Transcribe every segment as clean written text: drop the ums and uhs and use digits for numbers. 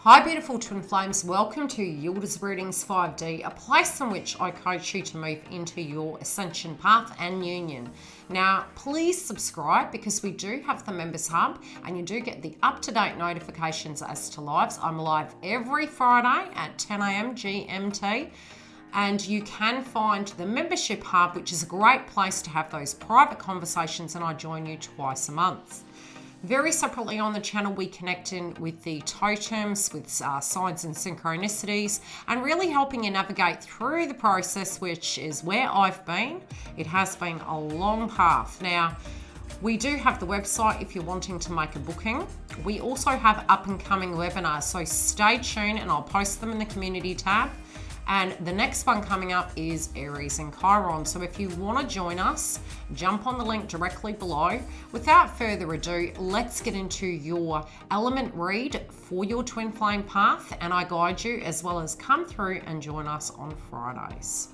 Hi beautiful twin flames, welcome to YILDIZ Readings 5D, a place in which I coach you to move into your ascension path and union. Now please subscribe because we do have the members hub and you do get the up-to-date notifications as to lives. I'm live every Friday at 10 a.m. GMT. And you can find the membership hub, which is a great place to have those private conversations, and I join you twice a month. Very separately on the channel, we connect in with the totems, with signs and synchronicities, and really helping you navigate through the process, which is where I've been. It has been a long path. Now, we do have the website if you're wanting to make a booking. We also have up and coming webinars, so stay tuned and I'll post them in the community tab. And the next one coming up is Aries and Chiron. So if you want to join us, jump on the link directly below. Without further ado, let's get into your element read for your twin flame path. And I guide you as well as come through and join us on Fridays.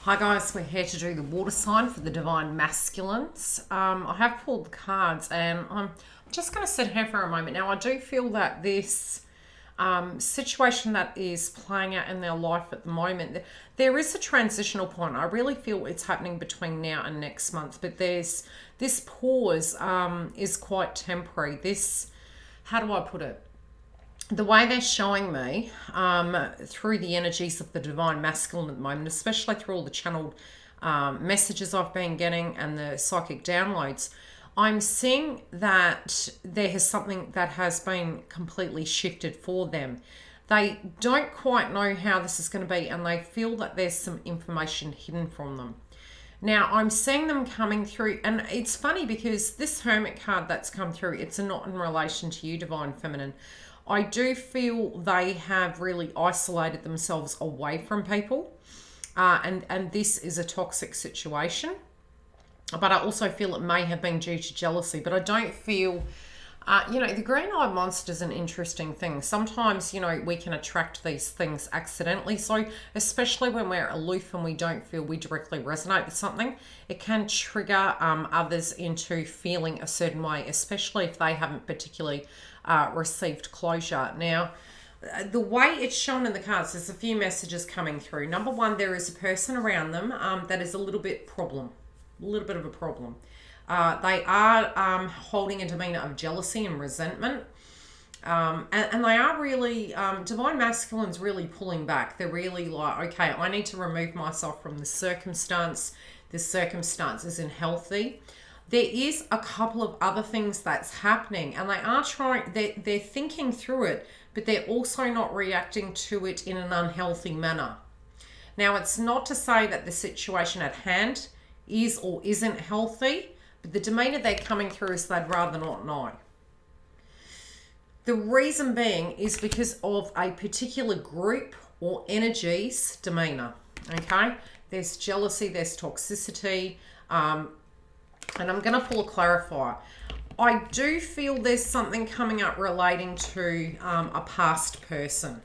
Hi guys, we're here to do the water sign for the divine masculines. I have pulled the cards and I'm just going to sit here for a moment. Now I do feel that this situation that is playing out in their life at the moment, there is a transitional point. I really feel it's happening between now and next month, but there's this pause is quite temporary. This, how do I put it? The way they're showing me through the energies of the divine masculine at the moment, especially through all the channeled messages I've been getting and the psychic downloads, I'm seeing that there is something that has been completely shifted for them. They don't quite know how this is going to be and they feel that there's some information hidden from them. Now, I'm seeing them coming through, and it's funny because this Hermit card that's come through, it's not in relation to you, Divine Feminine. I do feel they have really isolated themselves away from people, and this is a toxic situation. But I also feel it may have been due to jealousy. But I don't feel, the green-eyed monster is an interesting thing. Sometimes, we can attract these things accidentally. So especially when we're aloof and we don't feel we directly resonate with something, it can trigger others into feeling a certain way, especially if they haven't particularly received closure. Now, the way it's shown in the cards, there's a few messages coming through. Number one, there is a person around them that is a little bit of a problem. They are holding a demeanor of jealousy and resentment. And they are really, divine masculine's really pulling back. They're really like, okay, I need to remove myself from this circumstance. This circumstance isn't healthy. There is a couple of other things that's happening and they are they're thinking through it, but they're also not reacting to it in an unhealthy manner. Now, it's not to say that the situation at hand is or isn't healthy, but the demeanor they're coming through is they'd rather not know. The reason being is because of a particular group or energy's demeanor. Okay, there's jealousy, there's toxicity, and I'm going to pull a clarifier. I do feel there's something coming up relating to a past person.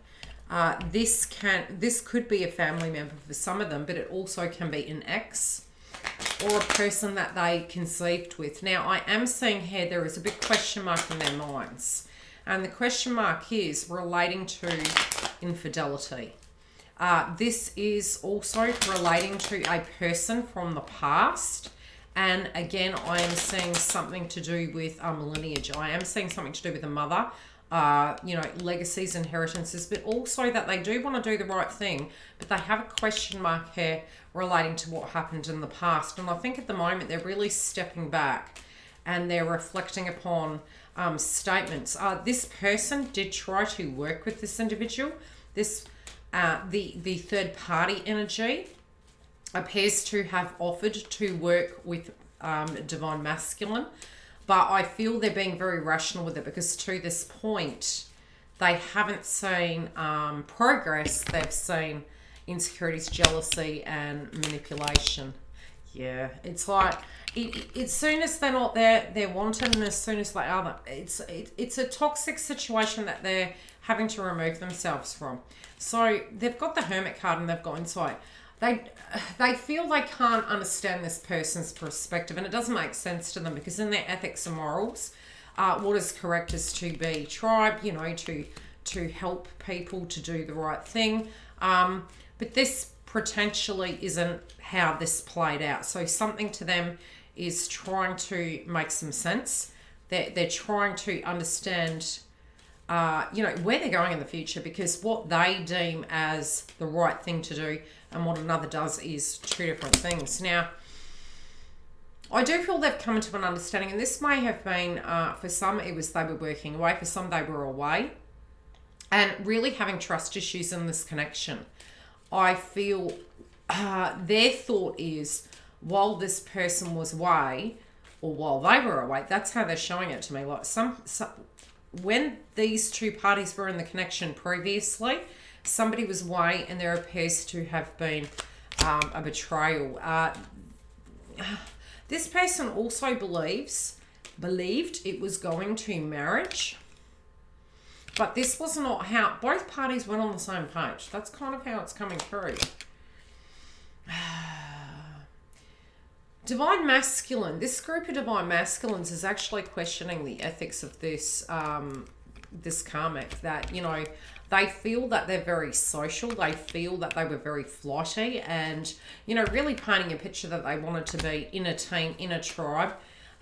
This could be a family member for some of them, but it also can be an ex or a person that they conceived with. Now, I am seeing here there is a big question mark in their minds. And the question mark is relating to infidelity. This is also relating to a person from the past. And again, I am seeing something to do with lineage. I am seeing something to do with a mother, legacies, inheritances, but also that they do want to do the right thing, but they have a question mark here relating to what happened in the past. And I think at the moment they're really stepping back and they're reflecting upon statements. This person did try to work with this individual. This the third party energy appears to have offered to work with divine masculine, but I feel they're being very rational with it because to this point they haven't seen progress. They've seen insecurities, jealousy, and manipulation. Yeah, it's like as soon as they're not there, they're wanted, and as soon as they are, it's a toxic situation that they're having to remove themselves from. So they've got the Hermit card and they've got insight. They feel they can't understand this person's perspective, and it doesn't make sense to them because in their ethics and morals, what is correct is to be tribe, you know, to help people to do the right thing. But this potentially isn't how this played out. So something to them is trying to make some sense. They're trying to understand, you know, where they're going in the future, because what they deem as the right thing to do and what another does is two different things. Now, I do feel they've come to an understanding, and this may have been, for some, it was they were working away, for some, they were away, and really having trust issues in this connection. I feel their thought is, while this person was away, or while they were away, that's how they're showing it to me. Like when these two parties were in the connection previously, somebody was away, and there appears to have been a betrayal. This person also believed it was going to marriage, but this was not how both parties went on the same page. That's kind of how it's coming through. Divine Masculine. This group of Divine Masculines is actually questioning the ethics of this this karmic, that, you know, they feel that they're very social. They feel that they were very flighty, and, you know, really painting a picture that they wanted to be in a team, in a tribe.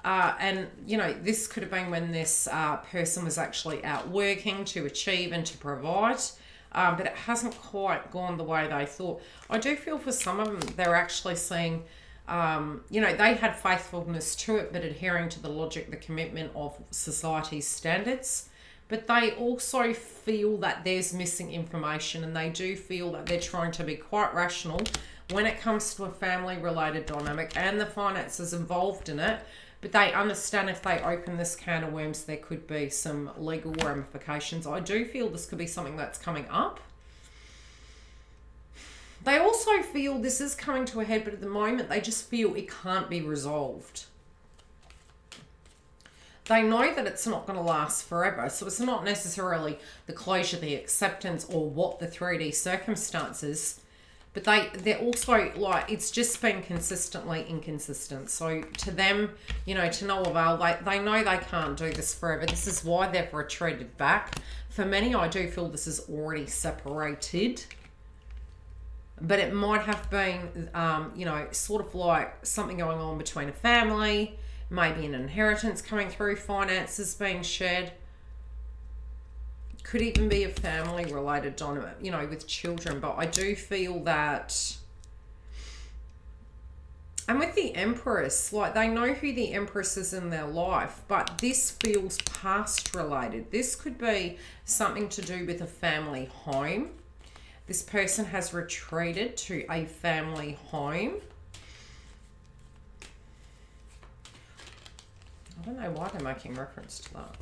And, you know, this could have been when this person was actually out working to achieve and to provide. But it hasn't quite gone the way they thought. I do feel for some of them, they're actually seeing, you know, they had faithfulness to it, but adhering to the logic, the commitment of society's standards. But they also feel that there's missing information, and they do feel that they're trying to be quite rational when it comes to a family-related dynamic and the finances involved in it. But they understand if they open this can of worms, there could be some legal ramifications. I do feel this could be something that's coming up. They also feel this is coming to a head, but at the moment they just feel it can't be resolved. They know that it's not going to last forever, so it's not necessarily the closure, the acceptance, or what the 3D circumstances, but they're also like, it's just been consistently inconsistent. So to them, you know, to no avail, they know they can't do this forever. This is why they've retreated back. For many, I do feel this is already separated, but it might have been, you know, sort of like something going on between a family, maybe an inheritance coming through, finances being shared. Could even be a family-related dynamic, you know, with children. But I do feel that, and with the Empress, like, they know who the Empress is in their life, but this feels past-related. This could be something to do with a family home. This person has retreated to a family home. I don't know why they're making reference to that.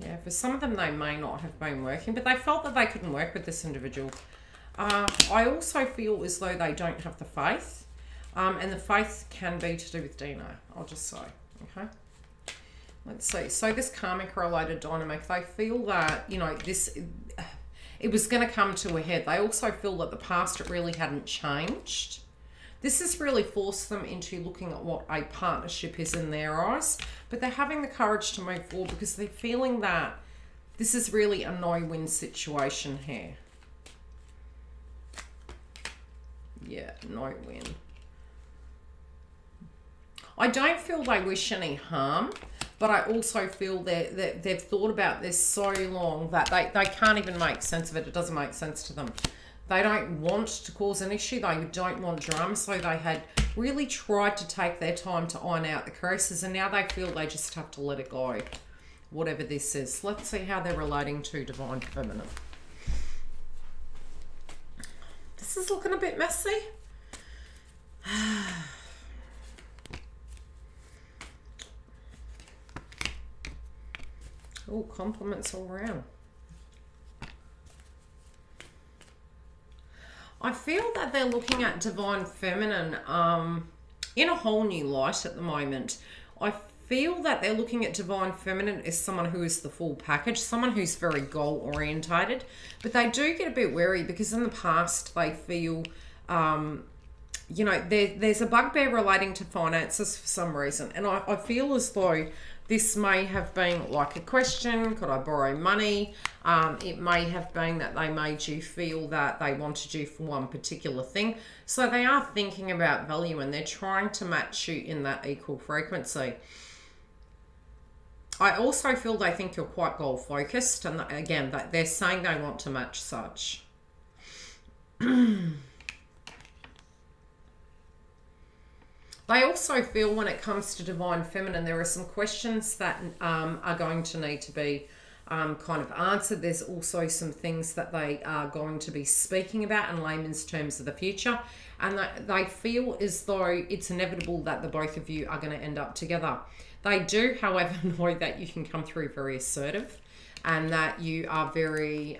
Yeah, for some of them, they may not have been working, but they felt that they couldn't work with this individual. I also feel as though they don't have the faith, and the faith can be to do with Dino, I'll just say, okay? Let's see. So this karmic-related dynamic, they feel that, you know, this, it was going to come to a head. They also feel that the past, it really hadn't changed. This has really forced them into looking at what a partnership is in their eyes, but they're having the courage to move forward because they're feeling that this is really a no-win situation here. Yeah, no-win. I don't feel they wish any harm, but I also feel that they've thought about this so long that they can't even make sense of it. It doesn't make sense to them. They don't want to cause an issue. They don't want drama. So they had really tried to take their time to iron out the creases, and now they feel they just have to let it go, whatever this is. Let's see how they're relating to Divine Feminine. This is looking a bit messy. Oh, compliments all around. I feel that they're looking at Divine Feminine in a whole new light at the moment. I feel that they're looking at Divine Feminine as someone who is the full package, someone who's very goal-orientated, but they do get a bit wary because in the past they feel, you know, there's a bugbear relating to finances for some reason, and I feel as though This may have been like a question, could I borrow money? It may have been that they made you feel that they wanted you for one particular thing. So they are thinking about value and they're trying to match you in that equal frequency. I also feel they think you're quite goal focused, and again, that they're saying they want to match such. They also feel when it comes to divine feminine, there are some questions that are going to need to be kind of answered. There's also some things that they are going to be speaking about in layman's terms of the future. And they feel as though it's inevitable that the both of you are going to end up together. They do, however, know that you can come through very assertive and that you are very,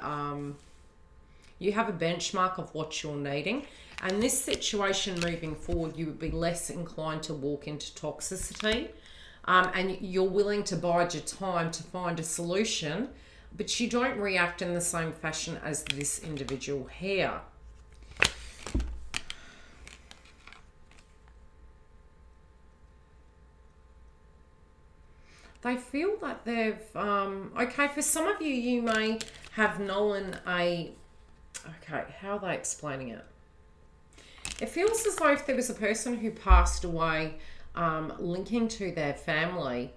you have a benchmark of what you're needing. And this situation moving forward, you would be less inclined to walk into toxicity. And you're willing to bide your time to find a solution, but you don't react in the same fashion as this individual here. They feel that they've, okay, for some of you, you may have known okay, how are they explaining it? It feels as though if there was a person who passed away linking to their family,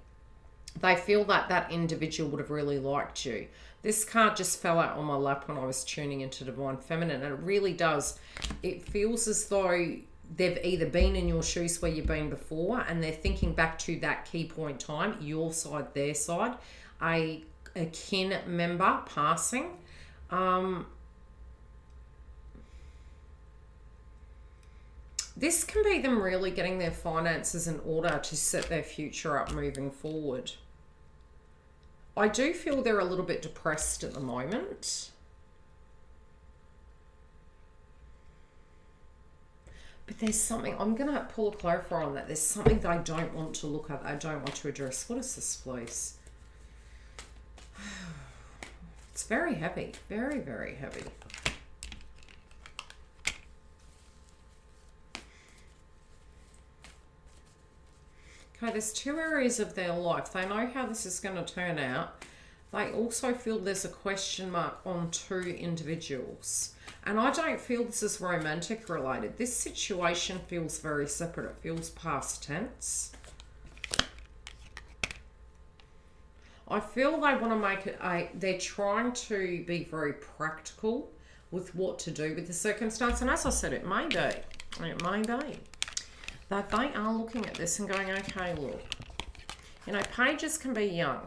they feel that that individual would have really liked you. This card just fell out on my lap when I was tuning into Divine Feminine, and it really does. It feels as though they've either been in your shoes where you've been before, and they're thinking back to that key point time, your side, their side, a kin member passing. This can be them really getting their finances in order to set their future up moving forward. I do feel they're a little bit depressed at the moment. But there's something, I'm going to pull a clarifier on that. There's something that I don't want to look at, I don't want to address. What is this, please? It's very heavy, very, very heavy. Okay, there's two areas of their life. They know how this is going to turn out. They also feel there's a question mark on two individuals. And I don't feel this is romantic related. This situation feels very separate. It feels past tense. I feel they want to make it they're trying to be very practical with what to do with the circumstance. And as I said, it may be. It may be that they are looking at this and going, okay, look, you know, pages can be young,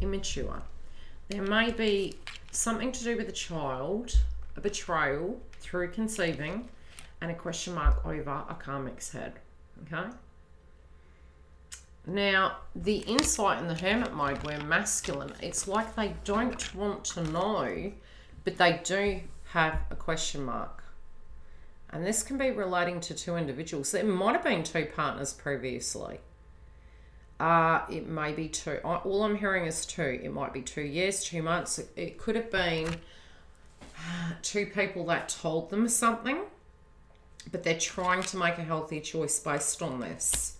immature. There may be something to do with a child, a betrayal through conceiving, and a question mark over a karmic's head, okay? Now, the insight in the hermit mode, where masculine, it's like they don't want to know, but they do have a question mark. And this can be relating to two individuals. There might have been two partners previously. It may be two. All I'm hearing is two. It might be 2 years, 2 months. It could have been two people that told them something, but they're trying to make a healthy choice based on this.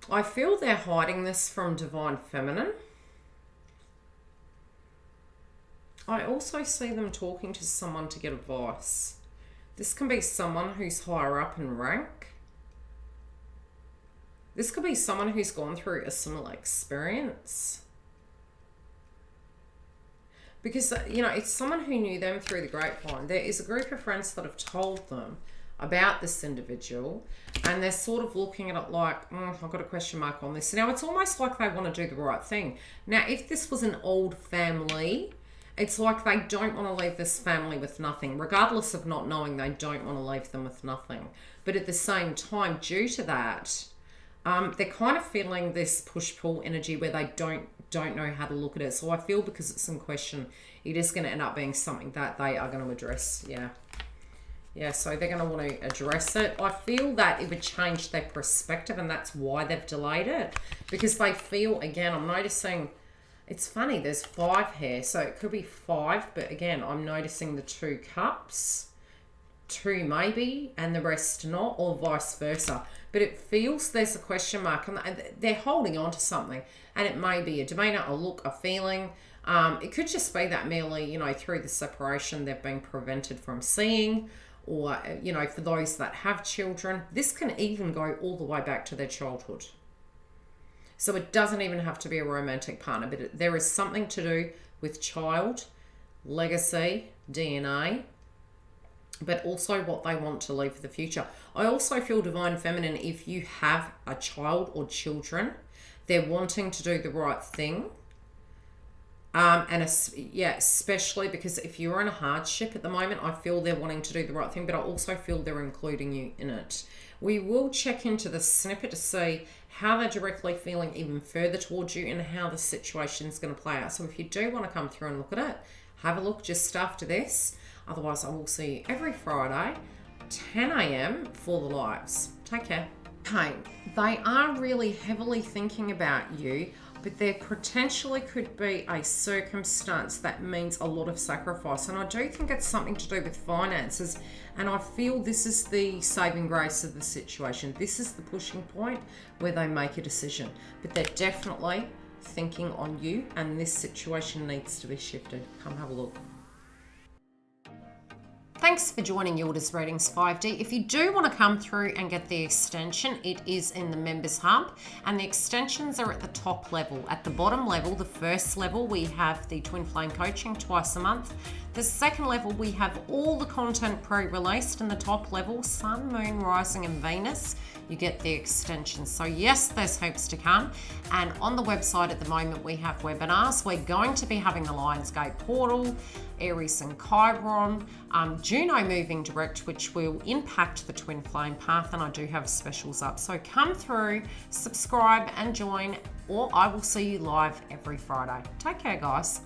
I feel they're hiding this from Divine Feminine. I also see them talking to someone to get advice. This can be someone who's higher up in rank. This could be someone who's gone through a similar experience. Because, you know, it's someone who knew them through the grapevine. There is a group of friends that have told them about this individual, and they're sort of looking at it like, I've got a question mark on this. Now, it's almost like they want to do the right thing. Now, if this was an old family, it's like they don't want to leave this family with nothing. Regardless of not knowing, they don't want to leave them with nothing. But at the same time, due to that, they're kind of feeling this push-pull energy where they don't know how to look at it. So I feel because it's in question, it is going to end up being something that they are going to address. Yeah, so they're going to want to address it. I feel that it would change their perspective, and that's why they've delayed it. Because they feel, again, I'm noticing, it's funny, there's 5 here, so it could be 5, but again, I'm noticing the 2 cups, 2 maybe, and the rest not, or vice versa. but it feels there's a question mark, and they're holding on to something, and it may be a demeanor, a look, a feeling. It could just be that merely, you know, through the separation they've been prevented from seeing, or, you know, for those that have children, this can even go all the way back to their childhood. So it doesn't even have to be a romantic partner, but there is something to do with child, legacy, DNA, but also what they want to leave for the future. I also feel Divine Feminine, if you have a child or children, they're wanting to do the right thing. Especially because if you're in a hardship at the moment, I feel they're wanting to do the right thing, but I also feel they're including you in it. We will check into the snippet to see how they're directly feeling even further towards you and how the situation is going to play out. So if you do want to come through and look at it, have a look just after this. Otherwise, I will see you every Friday, 10 a.m. for the lives. Take care. Okay, they are really heavily thinking about you, but there potentially could be a circumstance that means a lot of sacrifice. And I do think it's something to do with finances. And I feel this is the saving grace of the situation. This is the pushing point where they make a decision. But they're definitely thinking on you, and this situation needs to be shifted. Come have a look. Thanks for joining YILDIZ Readings 5D. If you do want to come through and get the extension, it is in the Members Hub, and the extensions are at the top level. At the bottom level, the first level, we have the Twin Flame Coaching twice a month. The second level, we have all the content pre-released. In the top level, Sun, Moon, Rising and Venus, you get the extension. So yes, there's heaps to come. And on the website at the moment, we have webinars. We're going to be having the Lionsgate portal, Aries and Chiron, Juno moving direct, which will impact the Twin Flame path, and I do have specials up. So come through, subscribe and join, or I will see you live every Friday. Take care, guys.